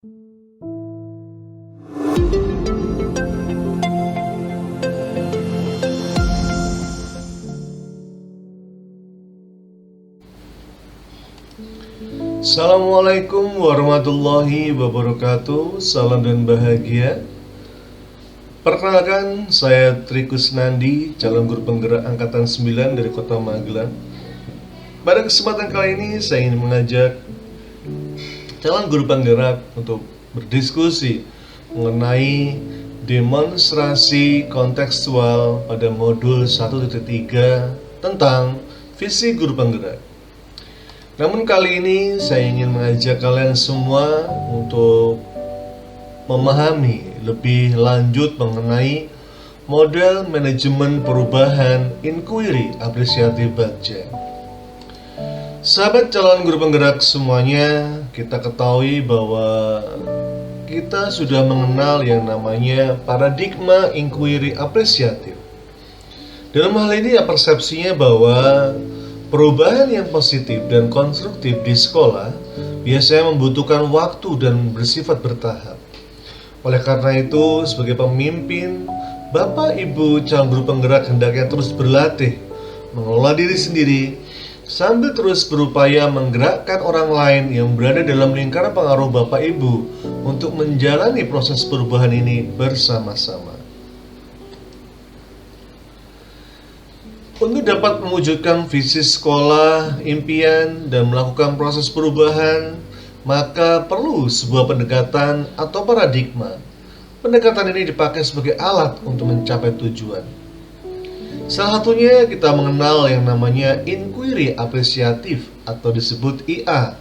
Assalamualaikum warahmatullahi wabarakatuh. Salam dan bahagia. Perkenalkan, saya Tri Kusnandi, calon guru penggerak angkatan 9 dari Kota Magelang. Pada kesempatan kali ini saya ingin mengajak calon guru penggerak untuk berdiskusi mengenai demonstrasi kontekstual pada modul 1.3 tentang visi guru penggerak. Namun kali ini saya ingin mengajak kalian semua untuk memahami lebih lanjut mengenai model manajemen perubahan inquiry apresiatif Bagja. Sahabat calon guru penggerak semuanya, kita ketahui bahwa kita sudah mengenal yang namanya paradigma inquiry apresiatif. Dalam hal ini persepsinya bahwa perubahan yang positif dan konstruktif di sekolah biasanya membutuhkan waktu dan bersifat bertahap. Oleh karena itu, sebagai pemimpin, Bapak Ibu calon guru penggerak hendaknya terus berlatih mengelola diri sendiri sambil terus berupaya menggerakkan orang lain yang berada dalam lingkaran pengaruh Bapak Ibu untuk menjalani proses perubahan ini bersama-sama. Untuk dapat mewujudkan visi sekolah, impian, dan melakukan proses perubahan, maka perlu sebuah pendekatan atau paradigma. Pendekatan ini dipakai sebagai alat untuk mencapai tujuan. Salah satunya kita mengenal yang namanya inquiry apresiatif atau disebut IA.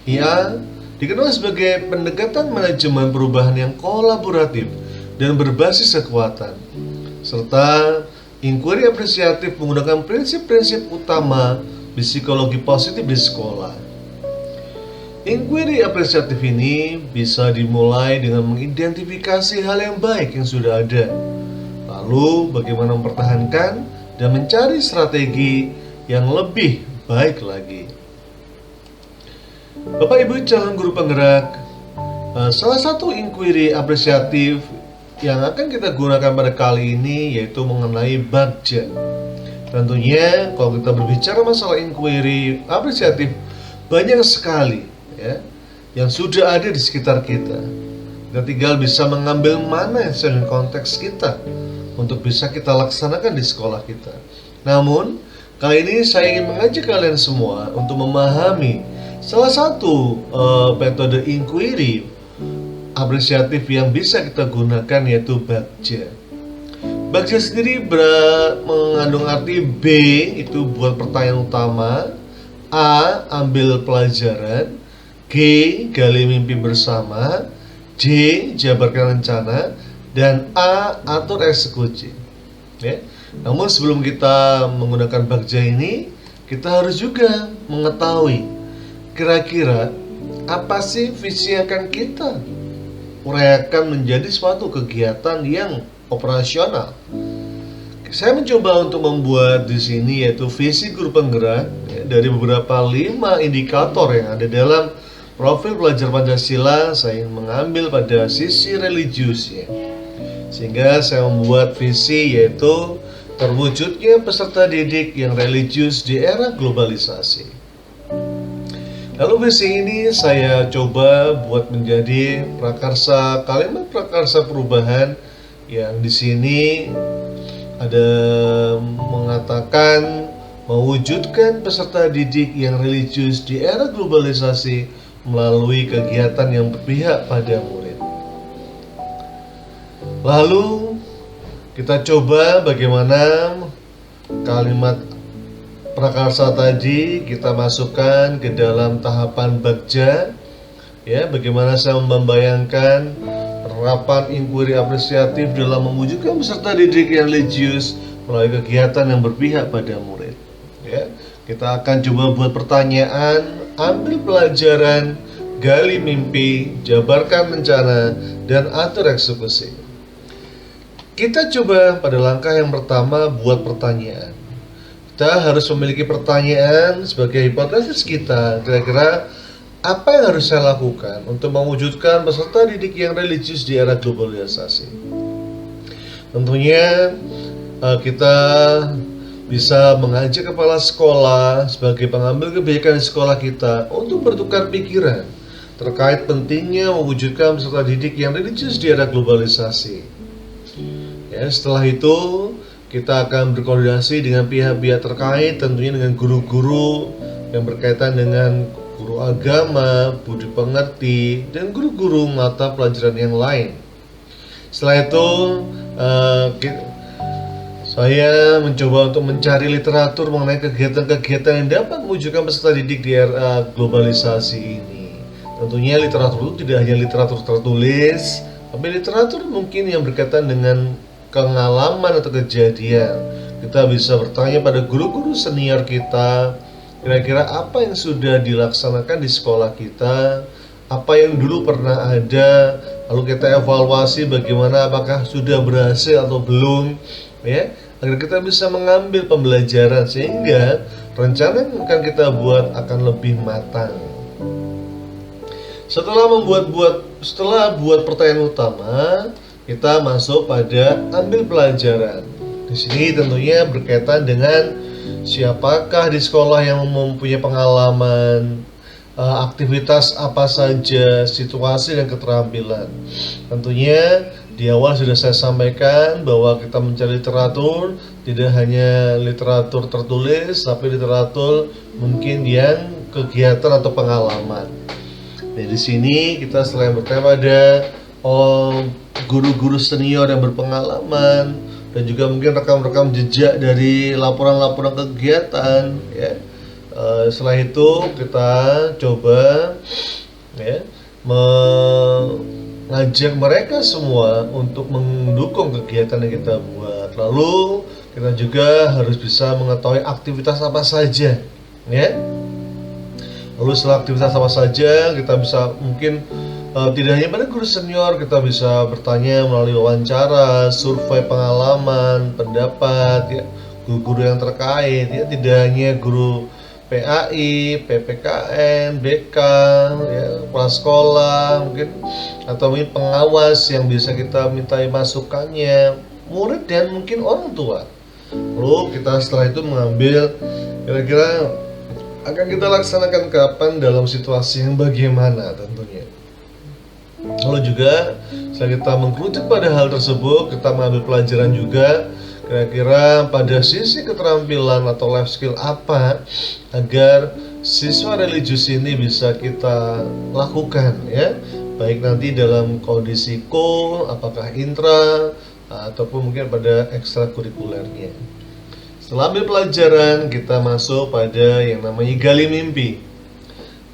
IA dikenal sebagai pendekatan manajemen perubahan yang kolaboratif dan berbasis kekuatan, serta inquiry apresiatif menggunakan prinsip-prinsip utama psikologi positif di sekolah. Inquiry apresiatif ini bisa dimulai dengan mengidentifikasi hal yang baik yang sudah ada, lalu bagaimana mempertahankan dan mencari strategi yang lebih baik lagi. Bapak Ibu calon guru penggerak, salah satu inquiry apresiatif yang akan kita gunakan pada kali ini yaitu mengenai Bagja. Tentunya kalau kita berbicara masalah inquiry apresiatif, banyak sekali yang sudah ada di sekitar kita. Kita tinggal bisa mengambil mana yang sesuai dengan konteks kita untuk bisa kita laksanakan di sekolah kita. Namun kali ini saya ingin mengajak kalian semua untuk memahami salah satu metode inquiry apresiatif yang bisa kita gunakan yaitu Bagja. Bagja sendiri mengandung arti B itu buat pertanyaan utama, A ambil pelajaran, G gali mimpi bersama, J jabarkan rencana, dan A atur eksekusi. Namun sebelum kita menggunakan Bagja ini, kita harus juga mengetahui kira-kira apa sih visi yang akan kita uraikan menjadi suatu kegiatan yang operasional. Saya mencoba untuk membuat di sini yaitu visi guru penggerak dari beberapa 5 indikator yang ada dalam profil pelajar Pancasila. Saya ingin mengambil pada sisi religius sehingga saya membuat visi yaitu terwujudnya peserta didik yang religius di era globalisasi. Lalu visi ini saya coba buat menjadi prakarsa, kalimat prakarsa perubahan yang di sini ada mengatakan mewujudkan peserta didik yang religius di era globalisasi melalui kegiatan yang berpihak pada murid. Lalu kita coba bagaimana kalimat prakarsa tadi kita masukkan ke dalam tahapan Bagja. Bagaimana saya membayangkan penerapan inquiry apresiatif dalam mewujudkan peserta didik yang religius melalui kegiatan yang berpihak pada murid. Kita akan coba buat pertanyaan, ambil pelajaran, gali mimpi, jabarkan rencana, dan atur eksekusi. Kita coba pada langkah yang pertama buat pertanyaan. Kita harus memiliki pertanyaan sebagai hipotesis kita. Kira-kira apa yang harus saya lakukan untuk mewujudkan peserta didik yang religius di era globalisasi? Tentunya kita bisa mengajak kepala sekolah sebagai pengambil kebijakan di sekolah kita untuk bertukar pikiran terkait pentingnya mewujudkan peserta didik yang religius di era globalisasi. Ya, setelah itu kita akan berkoordinasi dengan pihak-pihak terkait, tentunya dengan guru-guru yang berkaitan dengan guru agama, budi pekerti, dan guru-guru mata pelajaran yang lain. Setelah itu saya mencoba untuk mencari literatur mengenai kegiatan-kegiatan yang dapat mewujudkan peserta didik di era globalisasi ini. Tentunya literatur itu tidak hanya literatur tertulis, tapi literatur mungkin yang berkaitan dengan pengalaman atau kejadian. Kita bisa bertanya pada guru-guru senior kita, kira-kira apa yang sudah dilaksanakan di sekolah kita, apa yang dulu pernah ada, lalu kita evaluasi bagaimana, apakah sudah berhasil atau belum, ya, agar kita bisa mengambil pembelajaran sehingga rencana yang akan kita buat akan lebih matang. Setelah buat pertanyaan utama, kita masuk pada ambil pelajaran. Di sini tentunya berkaitan dengan siapakah di sekolah yang mempunyai pengalaman, aktivitas apa saja, situasi dan keterampilan. Tentunya di awal sudah saya sampaikan bahwa kita mencari literatur tidak hanya literatur tertulis, tapi literatur mungkin yang kegiatan atau pengalaman. Nah, di sini kita selain bertanya pada guru-guru senior yang berpengalaman dan juga mungkin rekam-rekam jejak dari laporan-laporan kegiatan, ya. Setelah itu kita coba, ya, mengajak mereka semua untuk mendukung kegiatan yang kita buat. Lalu kita juga harus bisa mengetahui aktivitas apa saja, ya. Lalu setelah aktivitas apa saja, kita bisa mungkin tidak hanya pada guru senior, kita bisa bertanya melalui wawancara, survei pengalaman, pendapat, ya, guru-guru yang terkait, ya, tidak hanya guru PAI, PPKN, BK, ya, kepala sekolah mungkin, atau mungkin pengawas yang bisa kita mintai masukannya, murid dan mungkin orang tua. Lalu kita setelah itu mengambil kira-kira akan kita laksanakan kapan dalam situasi yang bagaimana tentunya. Lalu juga setelah kita mengkerucut pada hal tersebut, kita mengambil pelajaran juga kira-kira pada sisi keterampilan atau life skill apa agar siswa religius ini bisa kita lakukan, ya, baik nanti dalam kondisi apakah intra ataupun mungkin pada ekstrakurikulernya. Setelah ambil pelajaran, kita masuk pada yang namanya gali mimpi.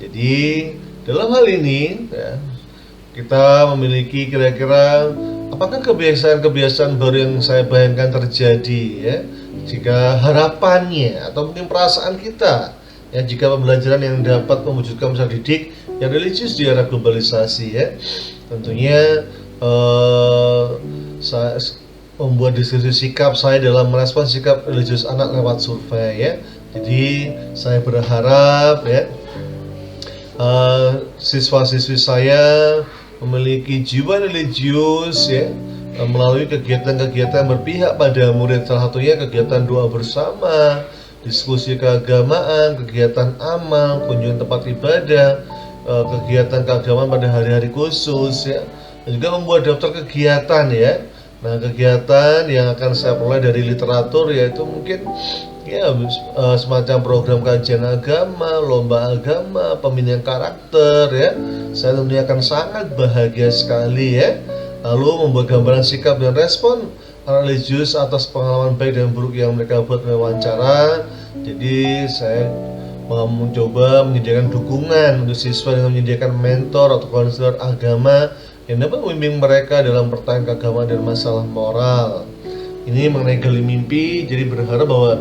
Jadi dalam hal ini, ya, kita memiliki kira-kira apakah kebiasaan-kebiasaan baru yang saya bayangkan terjadi, ya, jika harapannya atau mungkin perasaan kita, ya, jika pembelajaran yang dapat mewujudkan peserta didik yang religius di era globalisasi, ya. Tentunya saya membuat diskusi sikap saya dalam merespon sikap religius anak lewat survei, ya. Jadi saya berharap, ya, siswa-siswi saya memiliki jiwa religius, ya, melalui kegiatan-kegiatan berpihak pada murid. Salah satunya kegiatan doa bersama, diskusi keagamaan, kegiatan amal, kunjungan tempat ibadah, kegiatan keagamaan pada hari-hari khusus, ya, dan juga membuat daftar kegiatan, ya. Nah, kegiatan yang akan saya peroleh dari literatur yaitu mungkin, ya, semacam program kajian agama, lomba agama, pembinaan karakter, ya. Saya tentunya akan sangat bahagia sekali, ya. Lalu membuat gambaran sikap dan respon religius atas pengalaman baik dan buruk yang mereka buat wawancara. Jadi saya mencoba menyediakan dukungan untuk siswa dengan menyediakan mentor atau konselor agama yang dapat membimbing mereka dalam pertanyaan keagamaan dan masalah moral. Ini mengenai gali mimpi, jadi berharap bahwa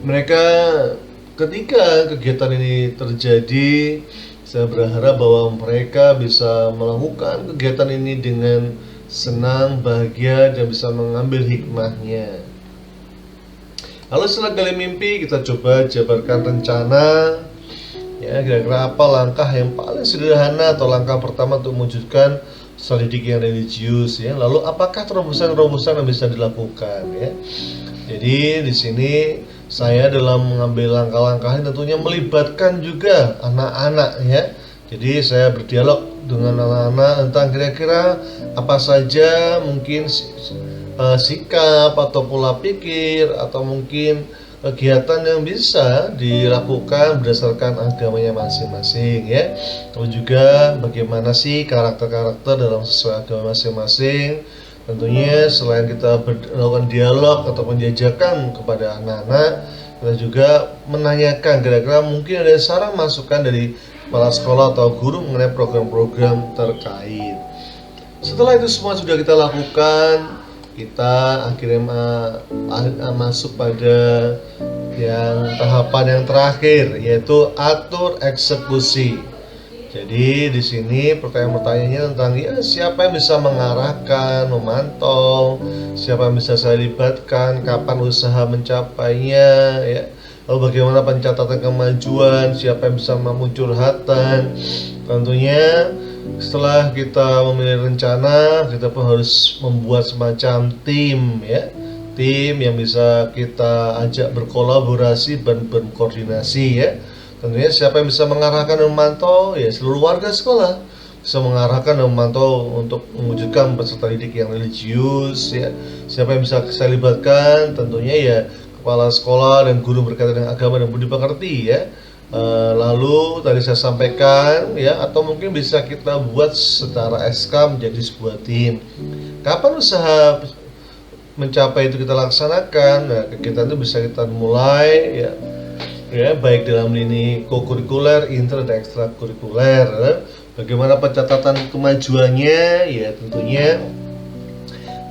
mereka ketika kegiatan ini terjadi, saya berharap bahwa mereka bisa melakukan kegiatan ini dengan senang, bahagia, dan bisa mengambil hikmahnya. Lalu setelah gali mimpi, kita coba jabarkan rencana, Ya, kira-kira apa langkah yang paling sederhana atau langkah pertama untuk mewujudkan studi didik yang religius ya. Lalu apakah terobosan-terobosan yang bisa dilakukan ya. Jadi di sini saya dalam mengambil langkah-langkah ini tentunya melibatkan juga anak-anak ya. Jadi saya berdialog dengan anak-anak tentang kira-kira apa saja mungkin sikap atau pola pikir atau mungkin kegiatan yang bisa dilakukan berdasarkan agamanya masing-masing ya. Lalu juga bagaimana sih karakter-karakter dalam sesuai agama masing-masing. Tentunya selain kita melakukan dialog atau penjajakan kepada anak-anak, kita juga menanyakan kira-kira mungkin ada saran masukan dari kepala sekolah atau guru mengenai program-program terkait. Setelah itu semua sudah kita lakukan, kita akhirnya masuk pada yang tahapan yang terakhir, yaitu atur eksekusi. Jadi di sini pertanyaan-pertanyaannya tentang ya siapa yang bisa mengarahkan, memantau, siapa yang bisa saya libatkan, kapan usaha mencapainya, ya. Lalu bagaimana pencatatan kemajuan, siapa yang bisa memuncurhatan. Tentunya setelah kita memilih rencana, kita pun harus membuat semacam tim ya. Tim yang bisa kita ajak berkolaborasi dan berkoordinasi ya. Tentunya siapa yang bisa mengarahkan dan memantau ya seluruh warga sekolah bisa mengarahkan dan memantau untuk mewujudkan peserta didik yang religius ya. Siapa yang bisa saya libatkan tentunya ya kepala sekolah dan guru berkaitan dengan agama dan budi pekerti ya. Lalu tadi saya sampaikan ya atau mungkin bisa kita buat secara SK menjadi sebuah tim. Kapan usaha mencapai itu kita laksanakan? Nah, kegiatan itu bisa kita mulai ya baik dalam lini kokurikuler, inter dan ekstrakurikuler. Bagaimana pencatatan kemajuannya? Ya tentunya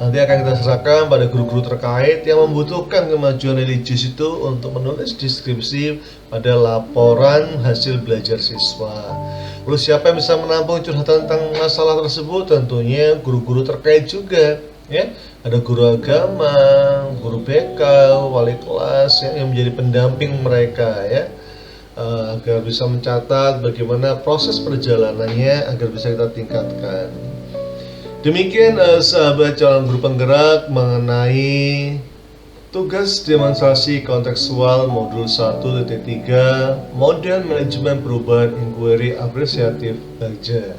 nanti akan kita serahkan pada guru-guru terkait yang membutuhkan kemajuan religius itu untuk menulis deskripsi pada laporan hasil belajar siswa. Lalu siapa yang bisa menampung curhatan tentang masalah tersebut? Tentunya guru-guru terkait juga ya. Ada guru agama, guru BK, wali kelas ya, yang menjadi pendamping mereka ya, agar bisa mencatat bagaimana proses perjalanannya agar bisa kita tingkatkan. Demikian sahabat calon guru penggerak mengenai tugas demonstrasi kontekstual modul 1.3 model manajemen perubahan inquiry apresiatif Bagja.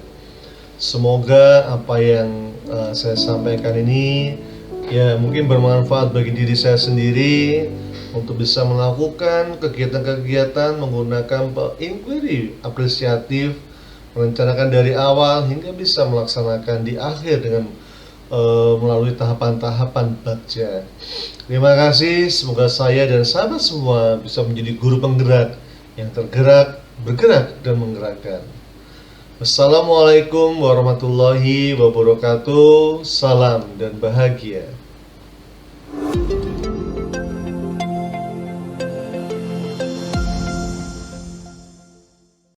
Semoga apa yang saya sampaikan ini ya mungkin bermanfaat bagi diri saya sendiri untuk bisa melakukan kegiatan-kegiatan menggunakan inquiry apresiatif, merencanakan dari awal hingga bisa melaksanakan di akhir dengan melalui tahapan-tahapan Bagja. Terima kasih, semoga saya dan sahabat semua bisa menjadi guru penggerak yang tergerak, bergerak dan menggerakkan. Wassalamualaikum warahmatullahi wabarakatuh. Salam dan bahagia.